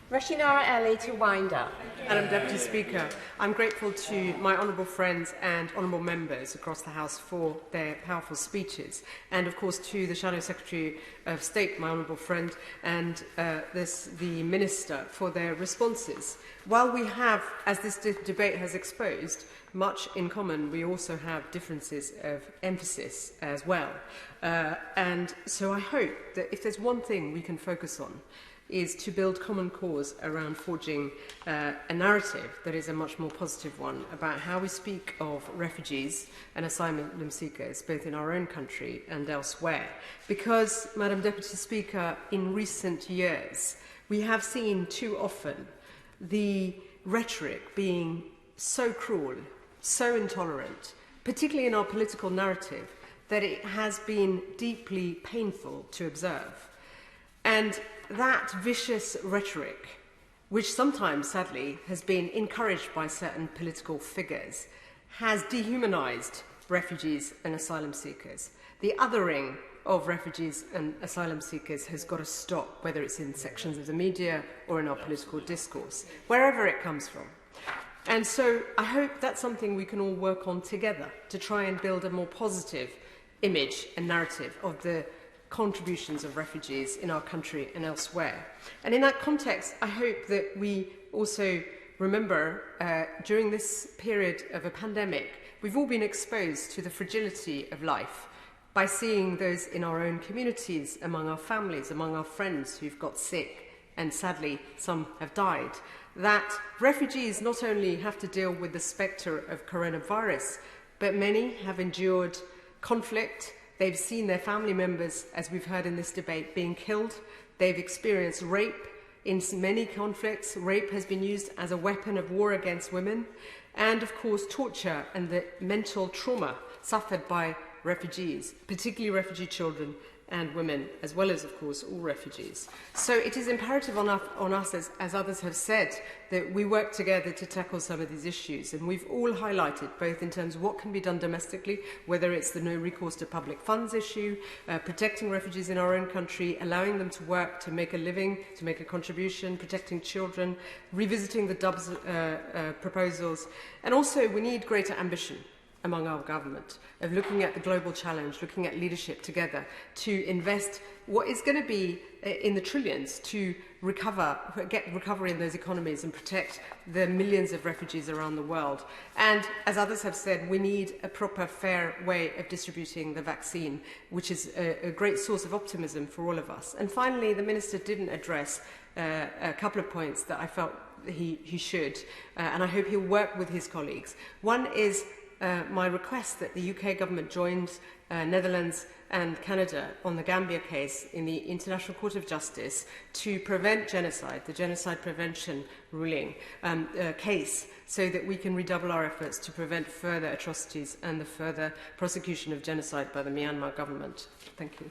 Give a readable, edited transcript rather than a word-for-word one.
Rushanara Ali to wind up. Madam Deputy Speaker, I'm grateful to my honourable friends and honourable members across the House for their powerful speeches, and of course to the Shadow Secretary of State, my honourable friend, and the Minister for their responses. While we have, as this debate has exposed, much in common, we also have differences of emphasis as well. And so I hope that if there's one thing we can focus on, is to build common cause around forging a narrative that is a much more positive one about how we speak of refugees and asylum seekers, both in our own country and elsewhere. Because, Madam Deputy Speaker, in recent years, we have seen too often the rhetoric being so cruel, so intolerant, particularly in our political narrative, that it has been deeply painful to observe. And that vicious rhetoric, which sometimes, sadly, has been encouraged by certain political figures, has dehumanised refugees and asylum seekers. The othering of refugees and asylum seekers has got to stop, whether it's in sections of the media or in our political discourse, wherever it comes from. And so I hope that's something we can all work on together to try and build a more positive image and narrative of the contributions of refugees in our country and elsewhere. And in that context, I hope that we also remember during this period of a pandemic, we've all been exposed to the fragility of life by seeing those in our own communities, among our families, among our friends who've got sick, and sadly some have died. That refugees not only have to deal with the spectre of coronavirus, but many have endured conflict. They've seen their family members, as we've heard in this debate, being killed. They've experienced rape in many conflicts. Rape has been used as a weapon of war against women. And, of course, torture and the mental trauma suffered by refugees, particularly refugee children and women, as well as, of course, all refugees. So it is imperative on us, as others have said, that we work together to tackle some of these issues. And we've all highlighted, both in terms of what can be done domestically, whether it's the no recourse to public funds issue, protecting refugees in our own country, allowing them to work, to make a living, to make a contribution, protecting children, revisiting the Dubs proposals. And also, we need greater ambition among our government, of looking at the global challenge, looking at leadership together to invest what is going to be in the trillions to get recovery in those economies and protect the millions of refugees around the world. And as others have said, we need a proper, fair way of distributing the vaccine, which is a great source of optimism for all of us. And finally, the Minister didn't address a couple of points that I felt he should, and I hope he'll work with his colleagues. One is my request that the UK government joins Netherlands and Canada on the Gambia case in the International Court of Justice to prevent genocide, the genocide prevention ruling case, so that we can redouble our efforts to prevent further atrocities and the further prosecution of genocide by the Myanmar government. Thank you.